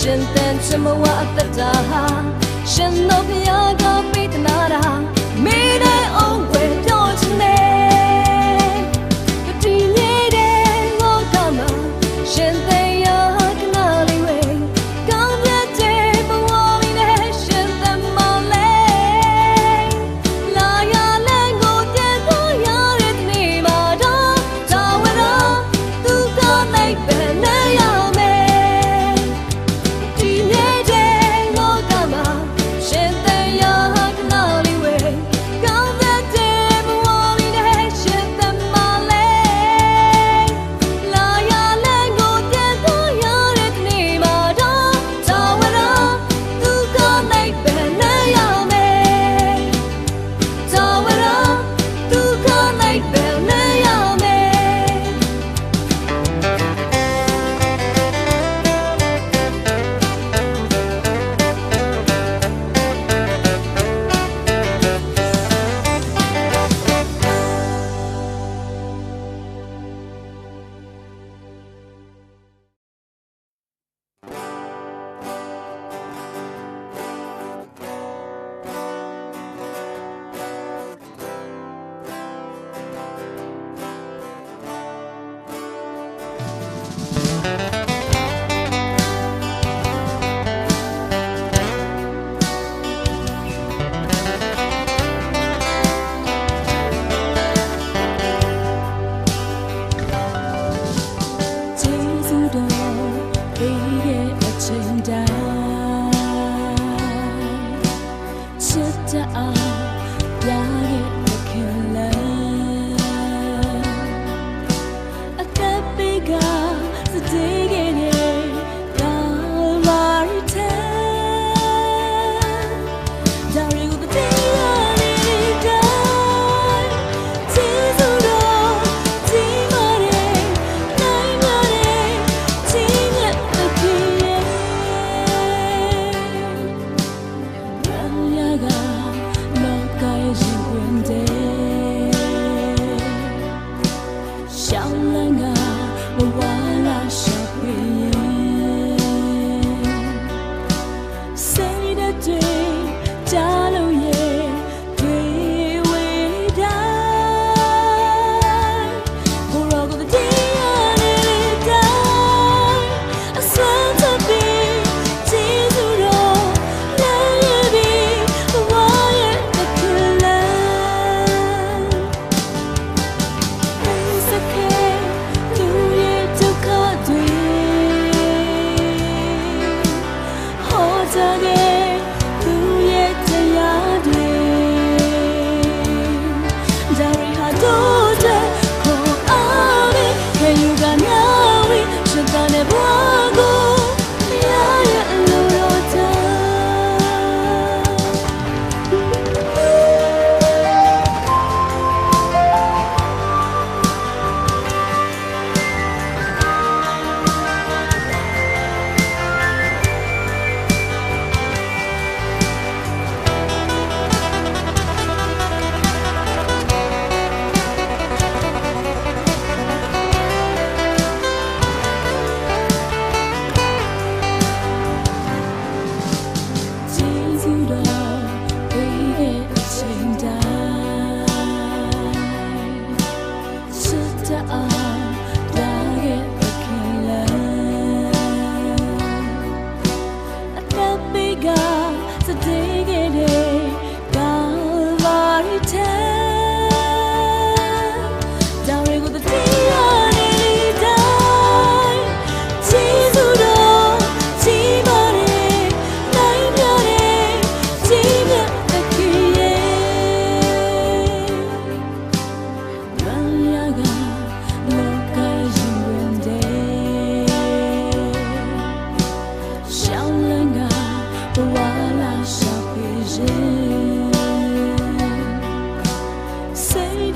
ရှင်တန်ချမဝအတ္တတာရှင်တို့ဖျားကပေးတနာတာမိတဲ့အောင်ွယ်ပြောချင်တယ်ပတိနေတဲ့လောကမှာရှင်တဲ့ရကနာလေးဝေကောင်းတဲ့ဘဝလေးနဲ့ရှင်သက်မလေးလာရလဲကိုပြန်သွားရတဲ့နေ့မှာတော့ဒါဝရသူကနိုင်ပဲနဲ့ရ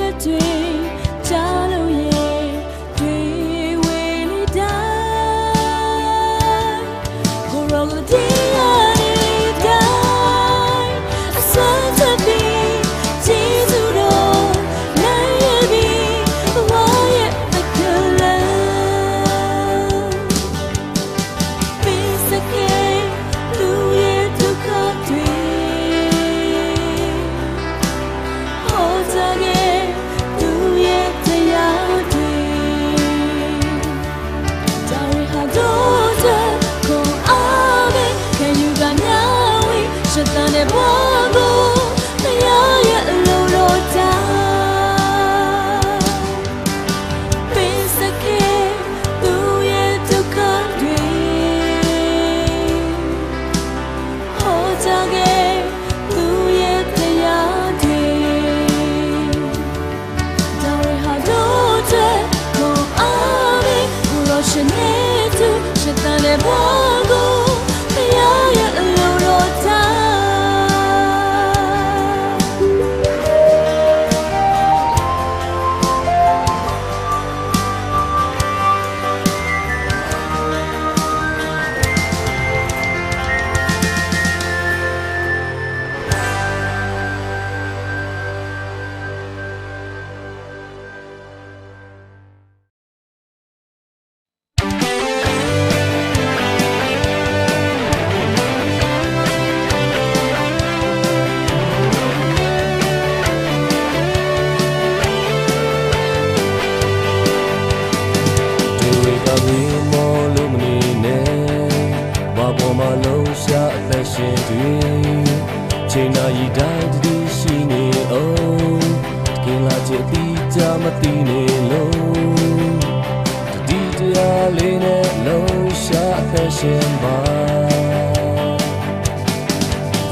တဲ့တွေကြားလို့ရဲ့တွေဝေနေတိုင်းကိုရောကတည်းကနေတိုင်းအစွမ်းချက်ပြီးကျေးဇူးတော်နိုင်ရပြီဘဝရဲ့တကယ်လားပြီးစကေလူရဲ့ဒုက္ခတွေဟောကြရဲ့သူရဲ့တရားတွေဒါရီဟာတော့ကိုအားပဲခံယူကညာဝေးရှက်တဲ့ဘဝကိုတရားရဲ့အလိုတော်တာပြီးစကေသူရဲ့ဒုက္ခတွေဟောကြရဲ့သူရဲ့တရားတွေဒါရီဟာတော့ကိုအားပဲကိုရောရှင်နေသူရှက်တဲ့ဘဝကိုတရားရဲ့အလိုတော်တာ ချိန်နာရီတိုင်းတည်ရှိနေအောင်တကယ်လားချစ်ပြီးကြမသိနေလို့တည်တရားလေးနဲ့လုံးရှာအသက်ရှင်ပါ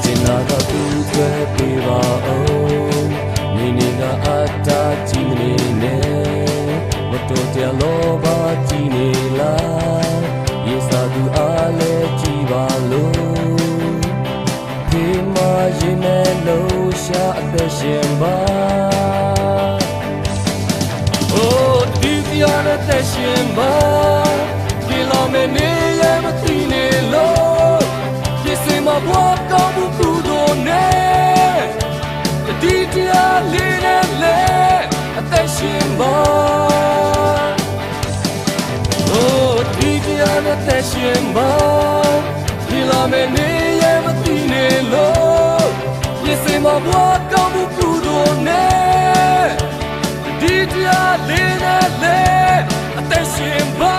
ချိန်နာကသူ့အတွက်ပေးပါအောင်နေနေကအတားကြည့်နေနဲ့မတော်တရားလောဘကြည့်နေလားယေစာသူအားလည်းကြည့်ပါလို့ရင်နဲ့လို့ရှာအသက်ရှင်ပါ Oh ဒီတရားနဲ့သက်ရှင်ပါဒီလိုမနေရမသိနေလို့ဒီစင်မဘွားကောင်းမှုကုသိုလ်နဲ့ဒီတရားလေးနဲ့လေအသက်ရှင်ပါ Oh ဒီတရားနဲ့သက်ရှင်ပါဒီလိုမနေရမသိနေလို့Say my boy, come to do ne. Did ya le attention ba?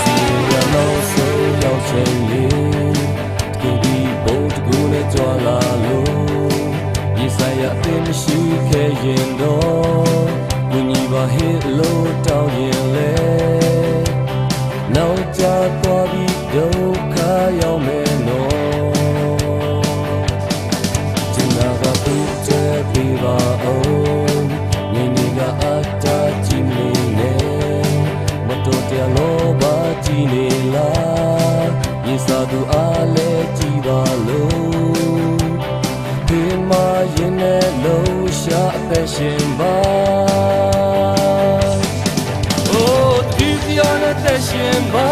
See ya no so youngကြွလာလို့ရေဆိုင်ရအသိမရှိခဲ့ရင်တော့လူကြီးပါဟစ်လို့တောင်းရင်လေနောက်ကျသွားပြီးဒုက္ခရောက်မယ်နော်ကျင်နာကသူ့တဲ့ပြီးပါအောင်နေနေကအတားကြည့်နေနဲ့မတော်တရားလောဘကြည့်နေလားရေစာသူအားလည်းကြည့်ပါလို့ရင်နဲ့လို့ရှာအသက်ရှင်ပါ Oh ဒီတရားနဲ့သက်ရှင်ပါ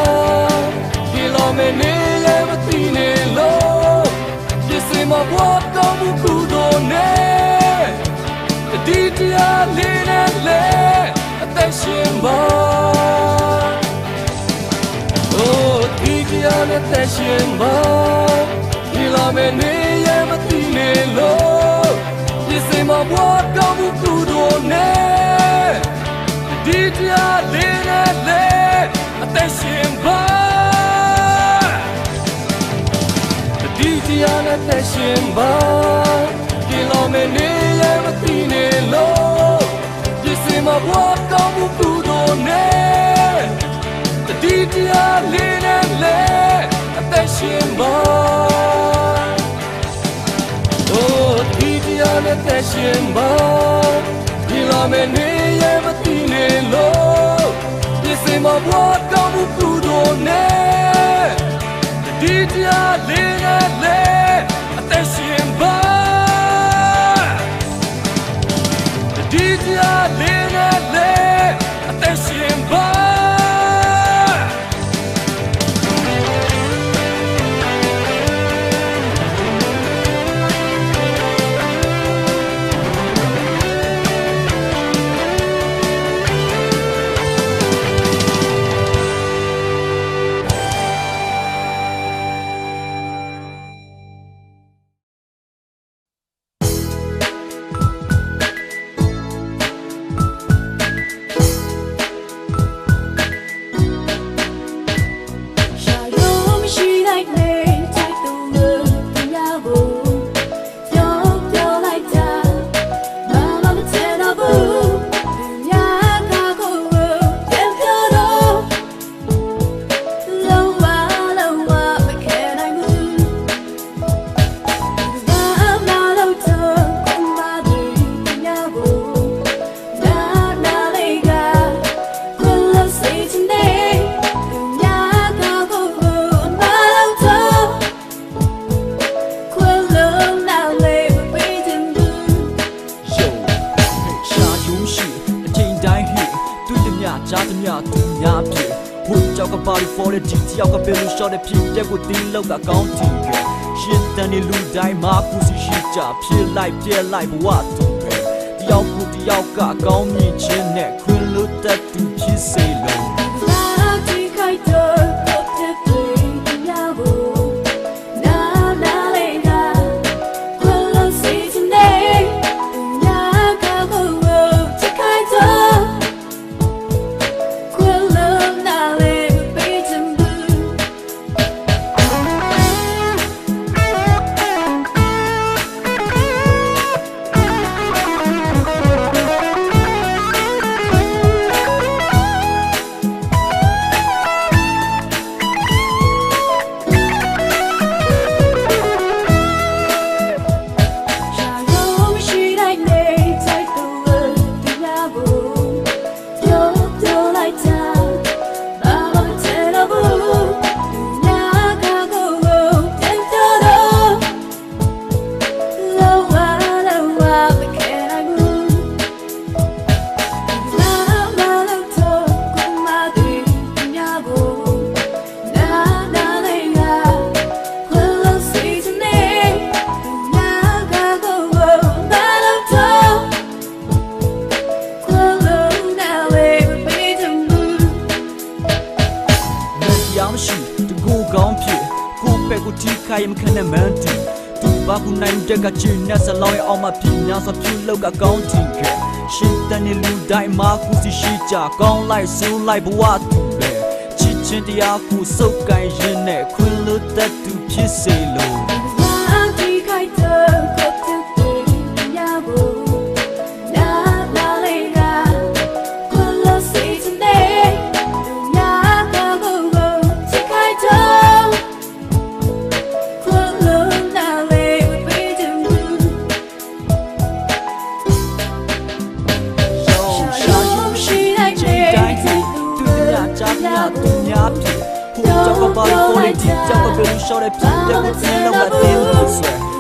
ဒီလိုမနေရမသိနေလို့ဒီစင်မဘွားကောင်းမှုကုသိုလ်နဲ့ဒီတရားလေးနဲ့လေအသက်ရှင်ပါ Oh ဒီတရားနဲ့သက်ရှင်ပါဒီလိုမနေရမသိနေလို့Say my boy, come to do ne. Did ya le attention ba? Did ya attention ba? Kilo me ne ya matine lo. Say my boy, come to do ne. Did ya le attention ba? Oh, did ya attention ba? me ne ye matine lo Yese ma bwa kamu kudo ne Didia le le Attention ba Didia le le Attention ba Body for the detail of the shot the people with the look accounting. Shit, then the loot die, Marcus, she job, peer like what to pay. The output, the outgot, call me chin neck, could look that to kiss say low. I'm kinda melting. Baku nine deca chinas allowing all my pinas of you look accounting. Shit and you die Marcus Shija, gone like soon like what to bear. Chichin the Aku so kind in there, couldn't look that to kiss a low. Body for the detail of the shot at people with the look at them.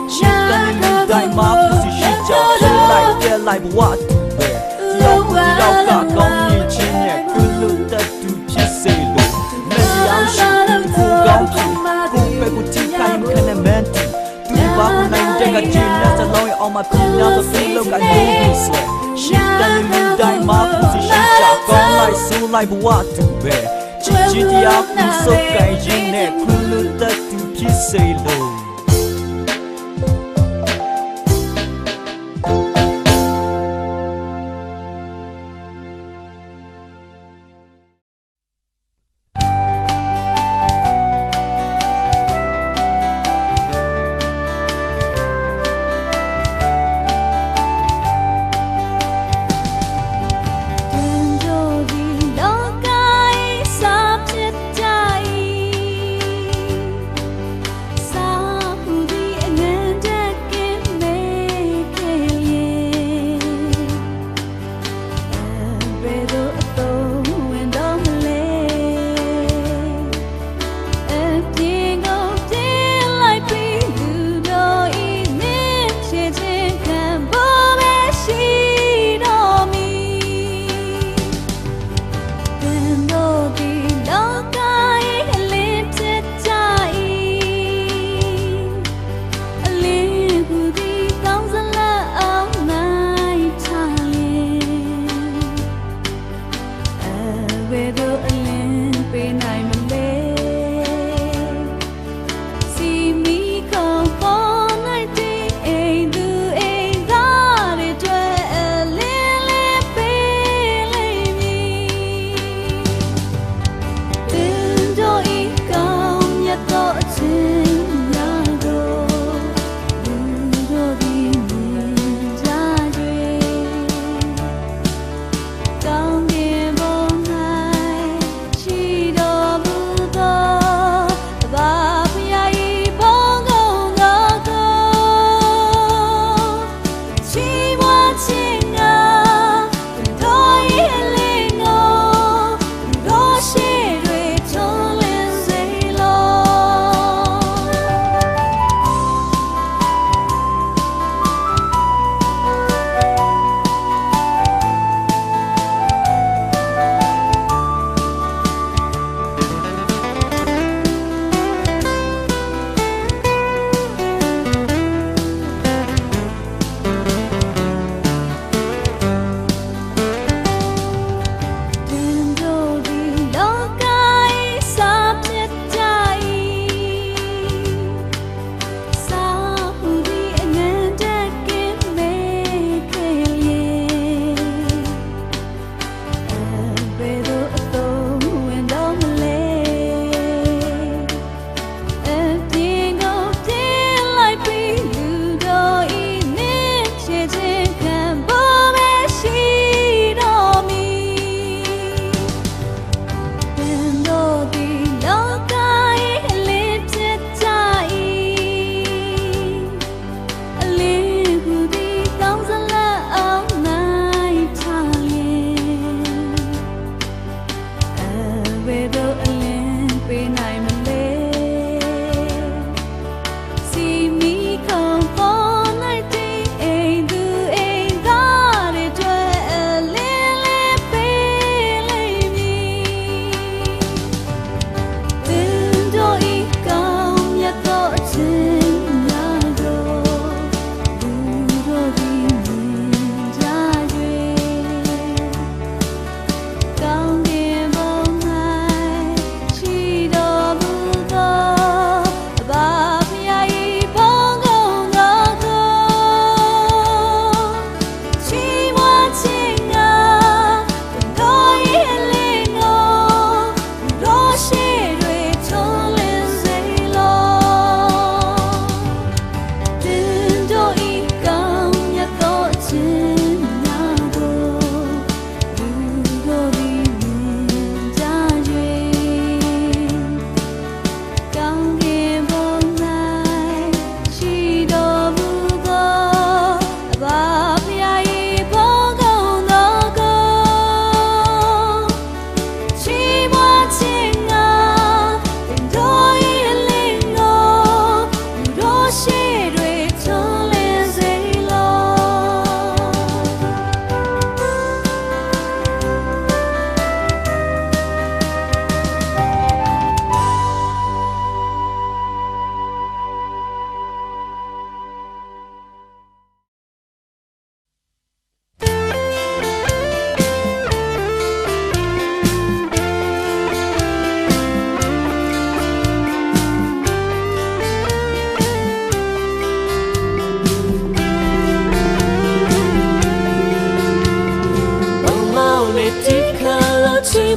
Shit, then you die, Marcus, she job, feel like what to wear. The outgot, call me chin neck, could look that to kiss a low. Maybe I'm shooting to go back with tea, I'm kinda mental. To the Baku nine deca chinas allowing all my pinas of the look at them. Shit, then you die, Marcus, she job, gone like soon like what to wear. Chidi aku so kai jine kulu tatu kisai lo. Sa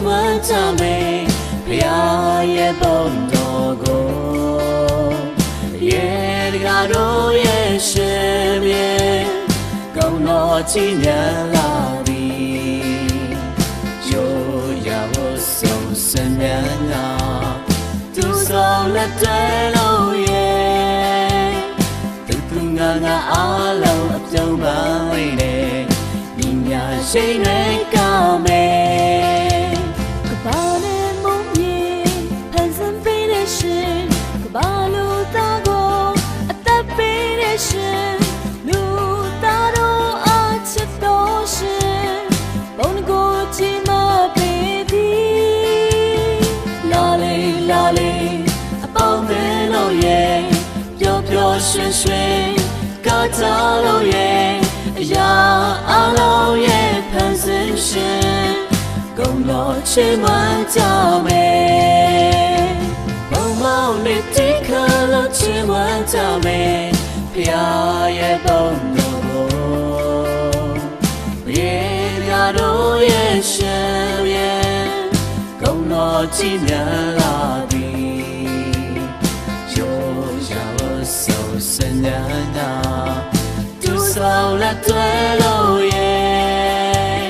မွမ်းကြမယ်ဖရာရဲ့ဘုံတော်ကိုရဲ့တကားတို့ရဲ့ရှင်မြေကောင်းတော်ချီးမြှောက်လာသည်ရိုးရာဝဆုံးစံမြန်းနာသူဆောင်လက်တွေလို့ရဲ့သူငါအားလုံးအပြုံးပါလိမ့်တယ်ညီညာရှိန်တွေကောင်းမယ်ကဘာနဲ့မုံမြေဖန်ဆင်းပေးတဲ့ရှင်ကဘာလို့သားကိုအသက်ပေးတဲ့ရှင်လူသားတို့အားချစ်တော်ရှင်ဘုန်းကိုချီးမွမ်းပေးသည်လာလေလာလေအပေါင်းပဲလို့ရဲ့ပျော်ပျော်ရွှင်ရွှင်ကားကြလို့ရဲ့အရာအလုံးရဲ့ဖန်ဆင်းရှင်ကုန်တော်ချီးမွမ်းကြမယ်ဘုံမောင်လေးတိခါလို့ချီးမွမ်းကြမယ်ဖရာရဲ့ဘုံတော်ကိုရေရတို့ရဲ့ရှင်ရဲ့ကုန်တော်ချီးမြှောက်လာသည်ရိုးရာဆုံးစံညာနာသူဆောင်လက်တွေလို့ရဲ့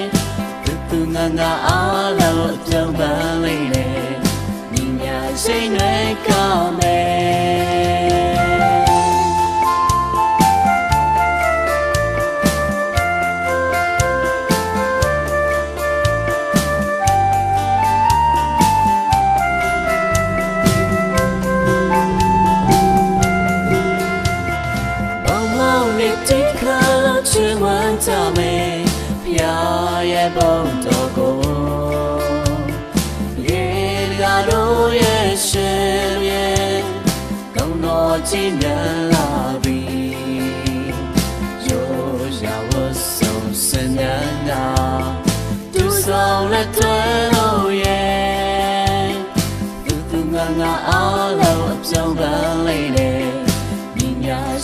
သူငါအားလုံးအပြုံးပန်းလေးနဲ့ညီညာရှိန်တွေကောင်းမယ်တိခါလို့ချီးမွမ်းကြမယ်ဖရာရဲ့ဘုံတော်ကိုရေတကားတို့ရဲ့ရှင်ရဲ့ကောင်းတော်ချီးမြှောက်လာသည်ရိုးရာဝဆုံးစံညာနာသူဆောင်လက်တွေလို့ရဲ့သူငါအားလုံးအပြုံးပန်းလေးနဲ့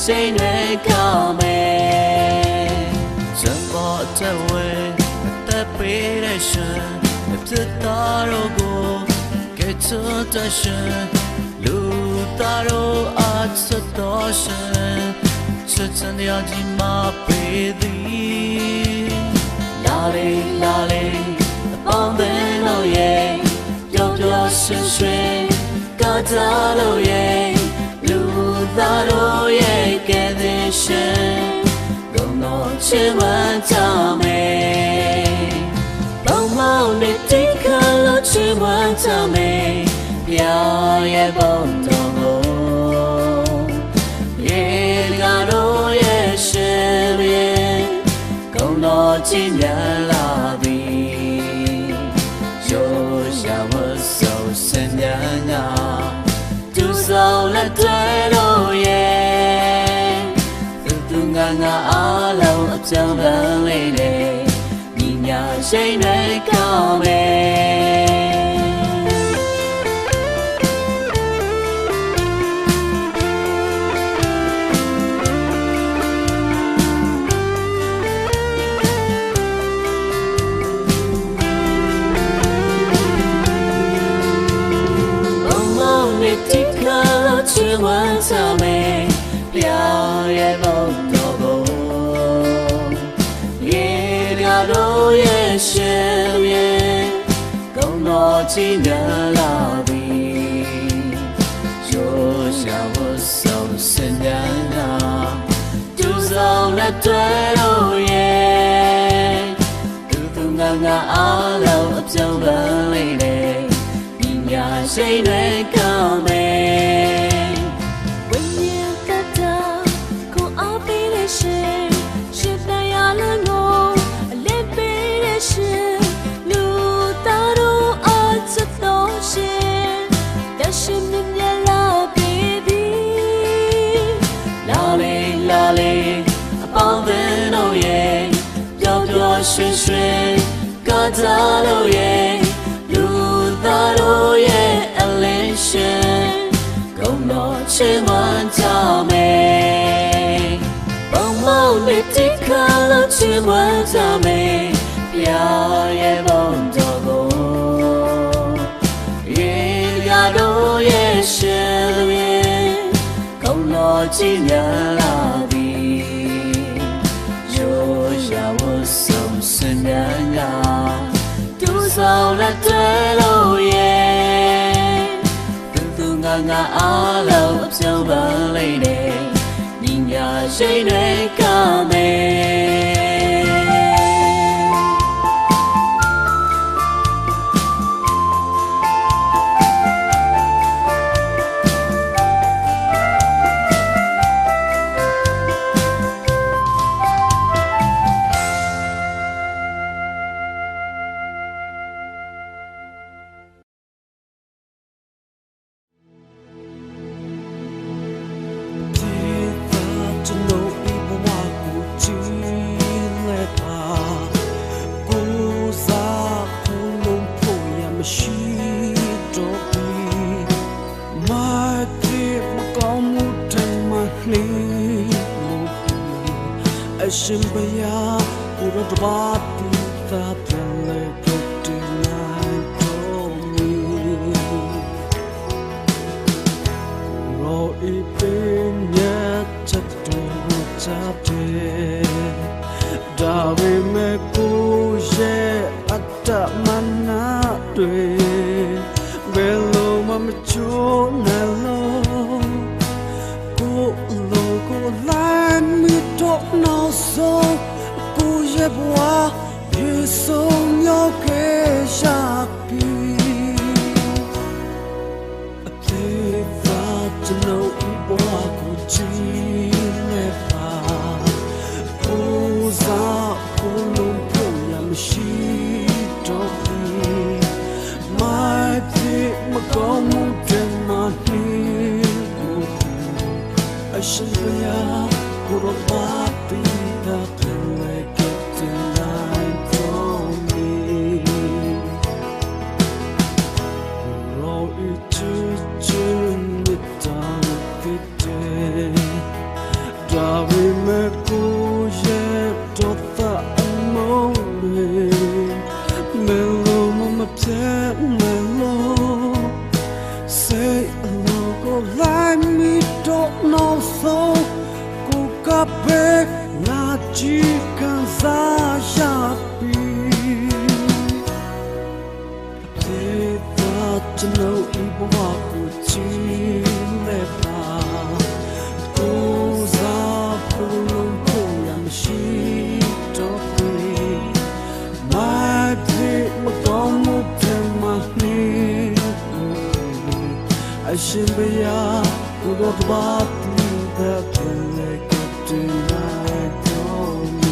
ရှိန်တွေကောင်းမယ်ဇံပေါ်တဲ့ဝဲအသက်ပေးတဲ့ရှင်အဖြစ်သားတို့ကိုကဲချတဲ့ရှင်လူသားတို့အားစတော်ရှင်ချစ်စံတရားကြီးမပေးသည်လာလေလာလေအပေါင်းပဲလို့ရဲ့ပျော်ပျော်ရွှင်ရွှင်ကားကြလို့ရဲ့လူသားတို့ရဲ့ကဲတဲ့ရှင်ကုန်တော်ချီးမွမ်းကြမယ်ဘုံမောင်နဲ့တိခါလို့ချီးမွမ်းကြမယ်ဘုရားရဲ့ဘုံတော်ကိုရေတကားတို့ရဲ့ရှင်ရဲ့ကုန်တော်ချီးမြှောက်လာသည်ရိုးရာဝဆုံးစံညာနာသူဆောင်လက်တွေလို့ရဲ့သူငါအားလုံးအပြုံးပန်းလေးနဲ့ညီညာရှိန်တွေကောင်းမယ်တိခါလို့ချီးမွမ်းကြမယ်ဖရာရဲ့ဘုံတော်ကိုရေတကားတို့ရဲ့ရှင်ရဲ့ကောင်းတော်ချီးမြှောက်လာသည်ရိုးရာဝဆုံးစံညာနာသူဆောင်လက်တွေလို့ရဲ့သူငါအားလုံးအပြုံးပန်းလေးနဲ့ညာရှိန်တွေကောင်းမယ်ဝိညာဉ်တတ်တာကိုအားပေးတဲ့ရှင်ရှင်တရားလုံးကိုအလင်းပေးတဲ့ရှင်လူသားတို့အားချစ်တော်ရှင်တရှင်မြင်မြင်လာပေးသည်လာလေလာလေအပေါင်းပဲတို့ရဲ့ပျော်ပျော်ရွှင်ရွှင်ကားကြလို့ရဲ့လူသားတို့ရဲ့အလင်းရှင်ကုန်တော်ချီးမွမ်းကြမယ်ဘုံမောင်လေးတိခါလို့ချီးမွမ်းကြမယ်ဘုရားရဲ့ဘုံတော်ကို纪念了你，有下我送生年呀，都走了对路耶，都刚刚阿老就问你的，你呀谁能干的？Shimbaya, Urabati, Tatale, Tonight, me. Ro ipin yet chato chate, Davi me kuje atta mana dwe, Belo mamacho nalo, Go logo line me talk now so, Go yebwa, Yesong yo ke shapi. To know Iboa Kujinepa Oza Pulumpuya Mashitopi My Pig Magomu Demani Ashambaya Kurabati Tapele Captain from me Ro Ichi Davi me kuje tota amore Melo mama pte melo Say hello go like me don't know so Go kape na chikan sa shapi Teta to know ibo wakuchi lepa Shimbaya, Urabati, the Peleka tonight from me.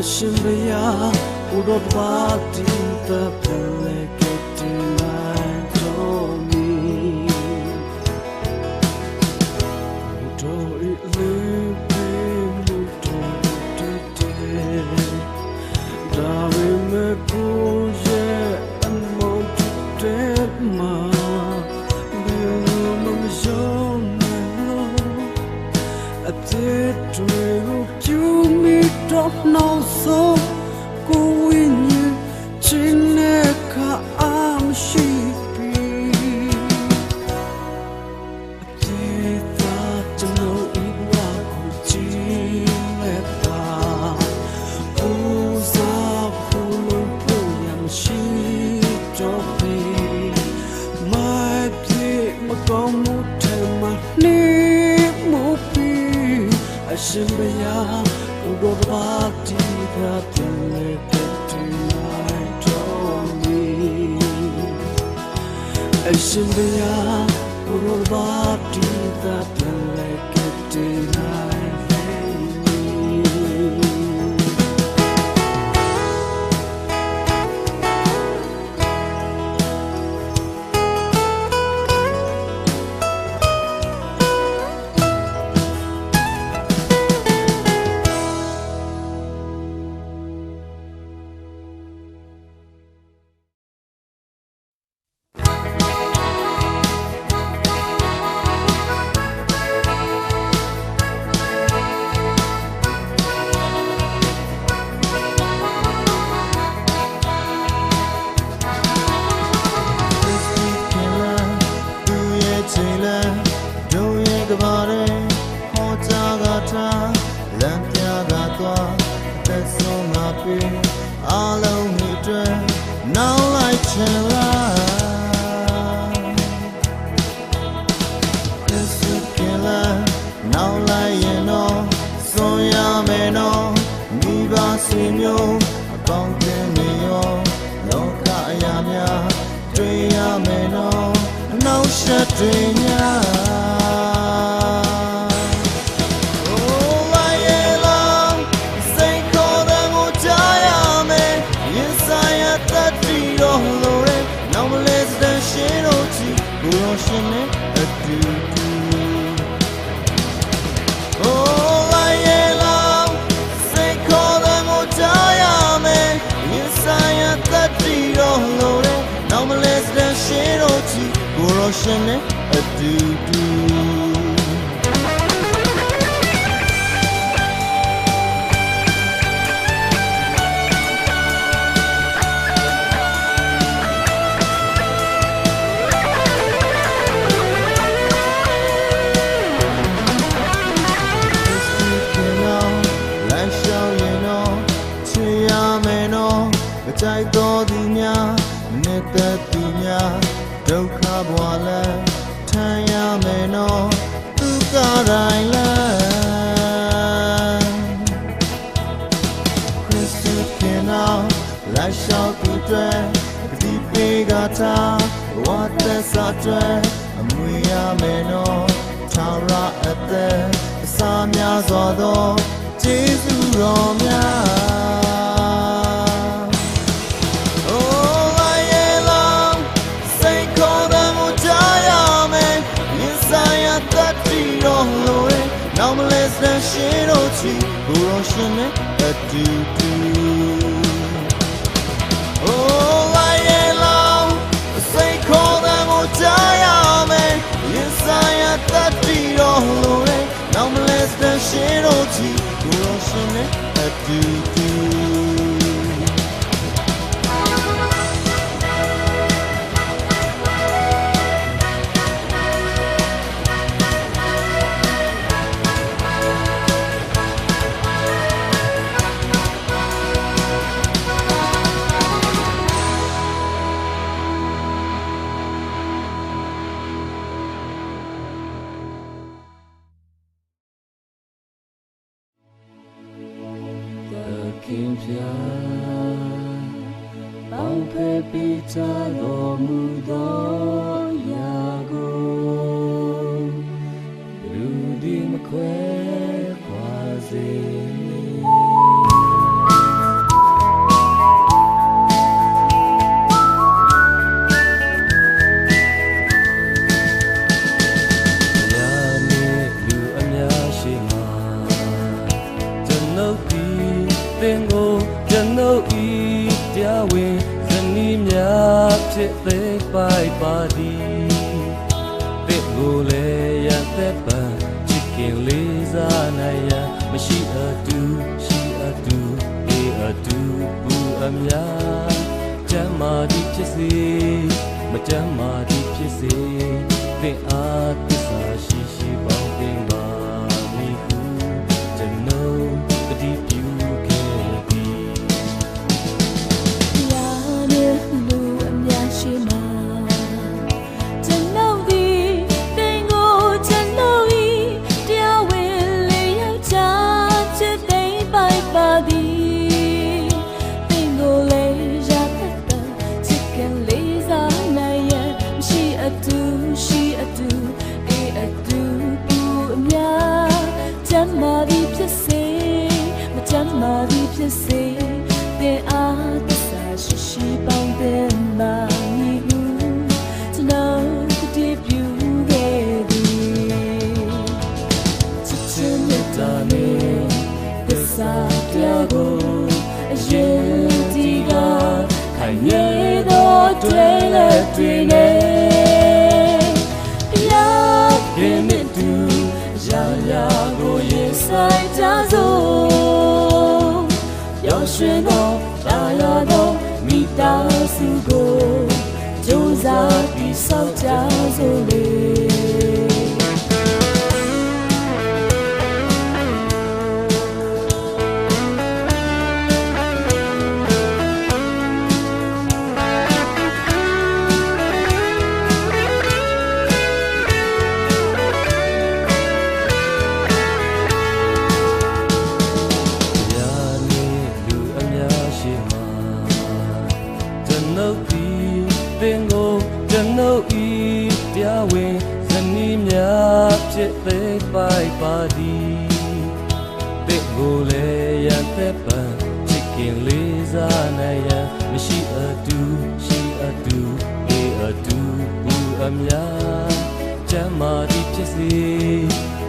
Shimbaya, Urabati, the Peleka tonight from me. Muto it live, Muto it Davi me kuje, and Monte dead ma. Belo mamishon, I did to you me don't know so go in you chineka am shipi Tita to know iwa kujilepa Uza pulumpuya mshitopi My pig magomu temani mupi Shimbaya Urabati the Peleka tonight from me Shimbaya Nobody that like it denied me. do ဖြစ်စေတဲ့အားသစ္စာရှိရှိပေါင်းတဲ့မာမီဟုကျွန်တော်တည်ပြုခဲ့သည်ချစ်ချင်းမြတ်တာနဲ့သစ္စာတရားကိုအရင်ဒီကခိုင်မြဲသောတွေ့လက်တွေ့နဲ့ခင်မတူရာရာကိုရင်ဆိုင်ကြစို့ရောက်ရွှင်သောရာရာသောမိသားစုကိုကြိုးစားပြီးဆောက်ကြစို့လေဖြစ်သေးပိုက်ပါသည်တဲ့ကိုလေရတဲ့ပန်ချစ်ခင်လေးစားနိုင်ရမရှိအတူရှိအတူအေးအတူဘူးအများချမ်းမာသည်ဖြစ်စေ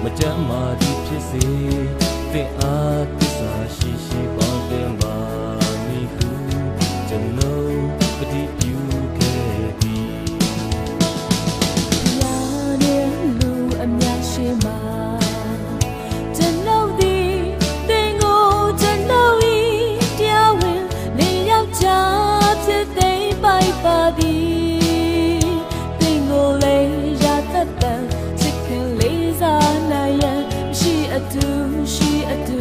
မချမ်းမာသည်ဖြစ်စေတဲ့အားသစ္စာရှိရှိပေါင်းတင်ပါမိဟုကျွန်တော်ပတိပြုခဲ့သည်ကျွန်ုပ်သည်တင်ကိုကျွန်ုပ်၏တရားဝင်နေရောက်ချဖြစ်သိမ်းပိုက်ပါသည်တင်ကိုလေးရတတ်တန်ချစ်ခင်လေးစားနိုင်ရန်ရှိအတူရှိအတူ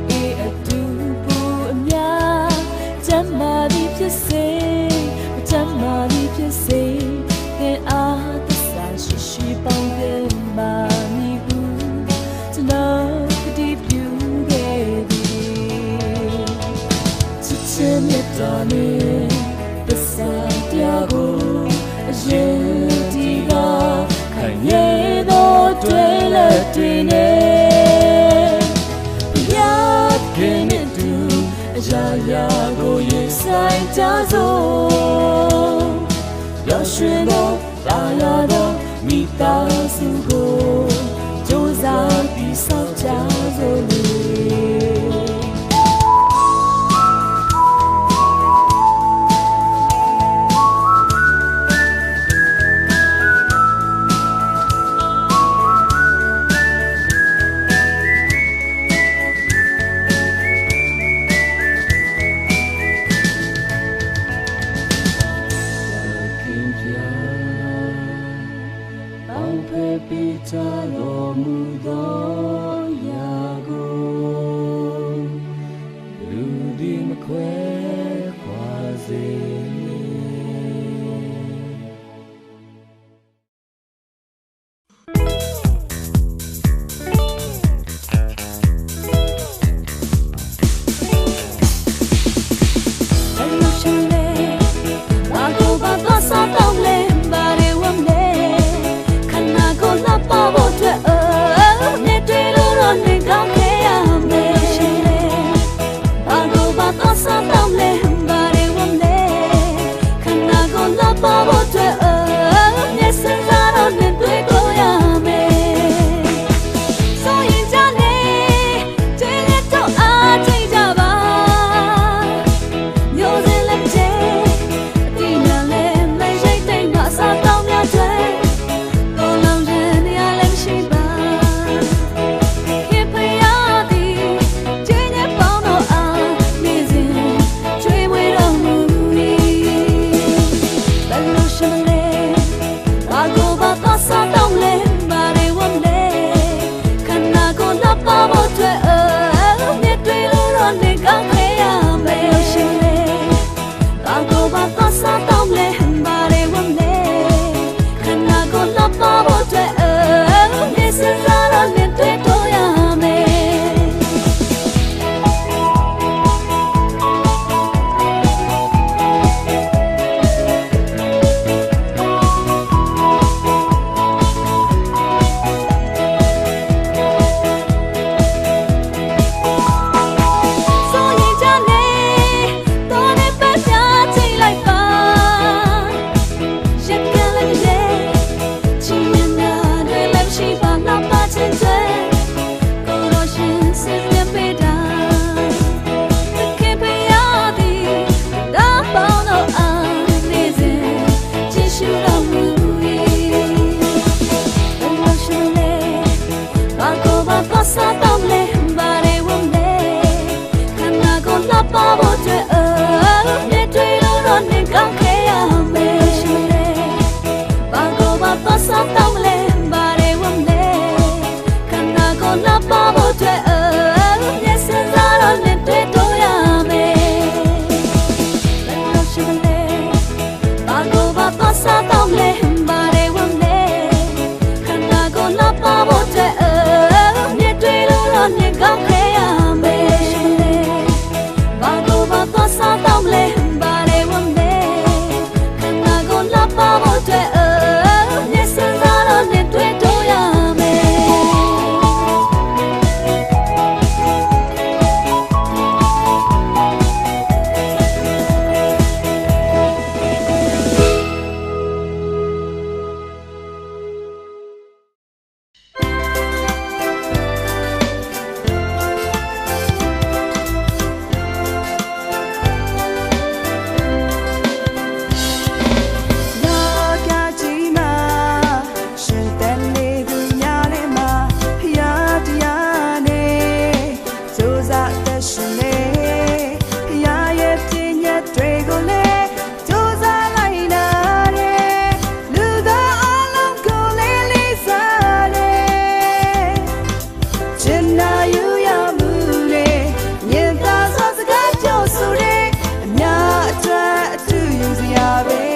အေးအတူဘူးအများချမ်းသာသည်ဖြစ်စေမချမ်းသာသည်ဖြစ်စေသင်အားသစ္စာရှိရှိပေါင်းတဲ့မာမြတ်တာနဲ့သစ္စာတရားကိုအရင်ဒီကခိုင်မြဲသောတွေ့လက်တွေ့နဲ့ဘုရားခင်နဲ့တူအရာရာကိုရင်ဆိုင်ကြစို့ရောက်ရွှင်သောရာရာသောမိသားစုကိုကြိုးစားပြီးဆောက်ကြစို့လေချတော်မူသောယာကိုလူဒီမခွဲခွာစေ ရှင်လေဖျားရဲ့ပြည့်ညတ်တွေကိုလေကြိုးစားလိုက်နာတယ်လူသားအလုံးကိုလေးလေးစားတယ်ချင်နာယူရမှုလေမြင်သာစွာစကားပြောဆိုတယ်အများအတွက်အတူယူစရာပဲ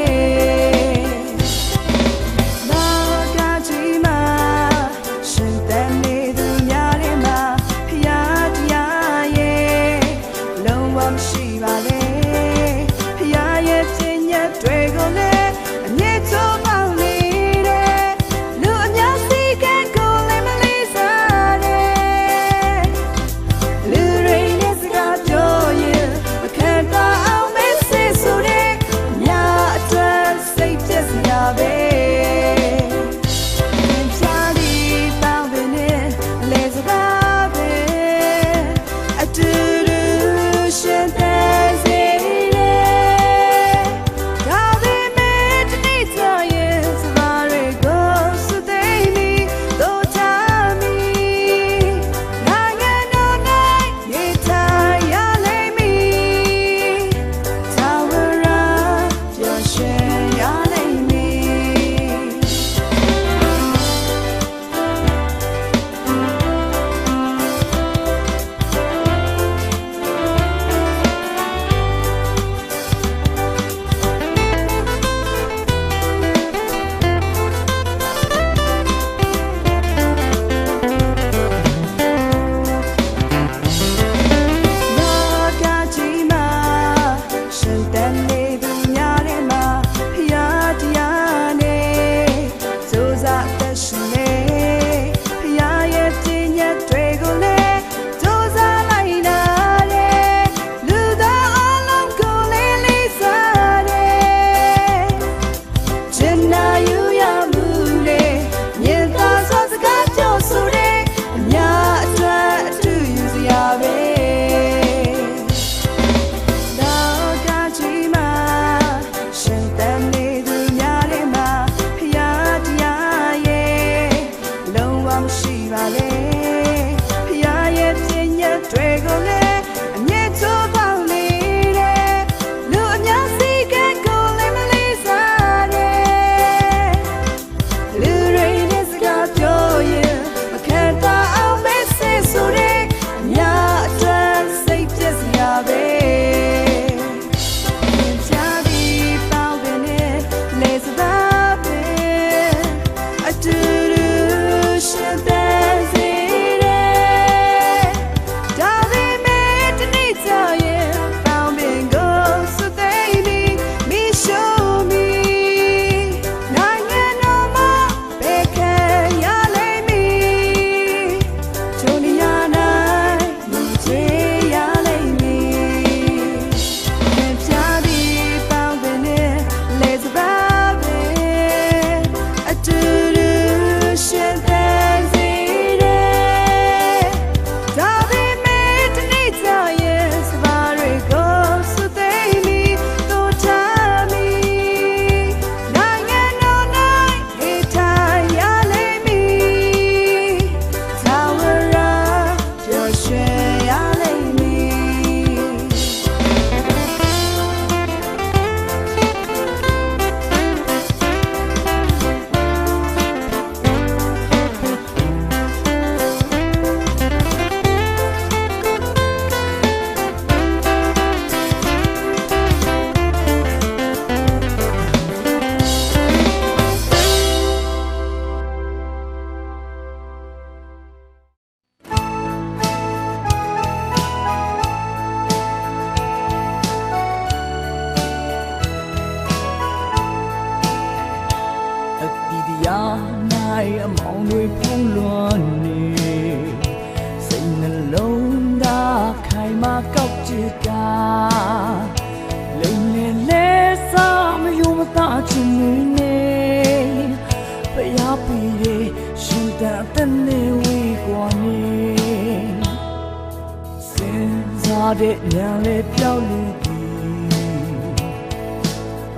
တဲ့ညံလေးပြောက်လူကြီး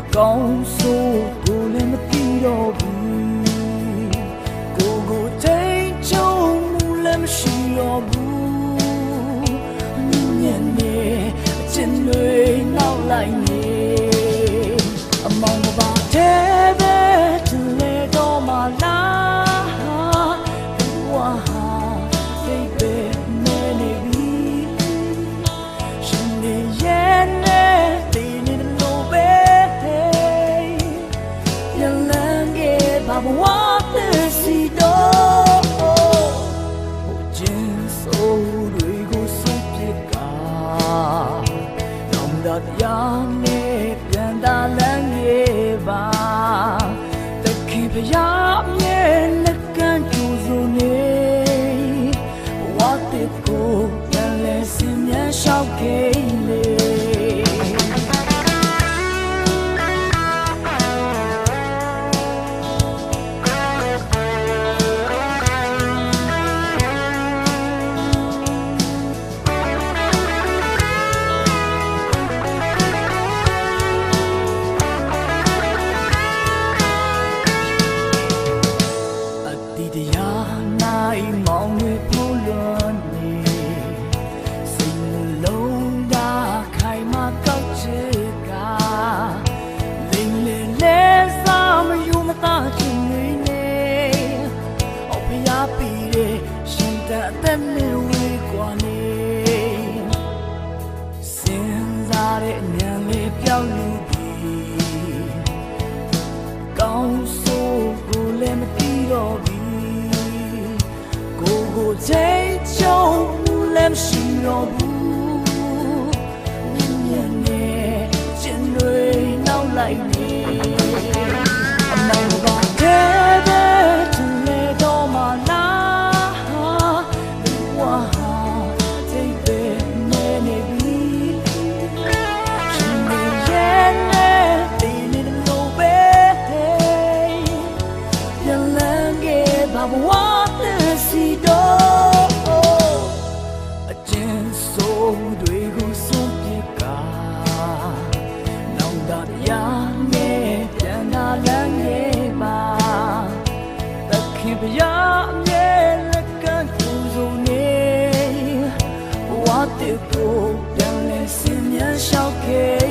အကောင်းဆိုးကိုလည်းမသိတော့ဘူးကိုကိုတိတ်ချုံမူလည်းမရှိတော့ဘူးည ခဲ့လေ ဒီတရားနိုင်မောင်တွေဖုံးလွှမ်းနေစိတ်နှလုံးသားခိုင်မာကောက်ချစ်ကလိမ့်လေလဲစားမယူမသားချင်နေနေအော်ဖျားပြီးတဲ့ရှင်တဲ့အသက်နဲ့ဝေးကွာနေစဉ်းစားတဲ့ဉာဏ်လေးပြောင်းလူပြီးကောင်းဆိုးကိုလည်းမသိတော့ဘူးကိုချိန်ချုံလည်းမရှိတော့ဘူးမြင်နဲ့ကျင်တွေနောက်လိုက်နေအနောက်ပါတဲ့သူလေတော့မလားဝါတိတ်ပဲနေနေပြီရှင်ရဲ့နဲ့ဒီနေ့လို့ပဲပြန်လန်းခဲ့ပါဘဝစီတော့အကျဉ်းဆုံးတွေကိုဆုံးပြကနောင်တရနဲ့ပြန်လာလန်းခဲ့ပါသခင်ဗျာအမြဲလက်ကကူစုံနေဘဝတကိုပြန်လဲစင်မြန်လျှောက်ခဲ့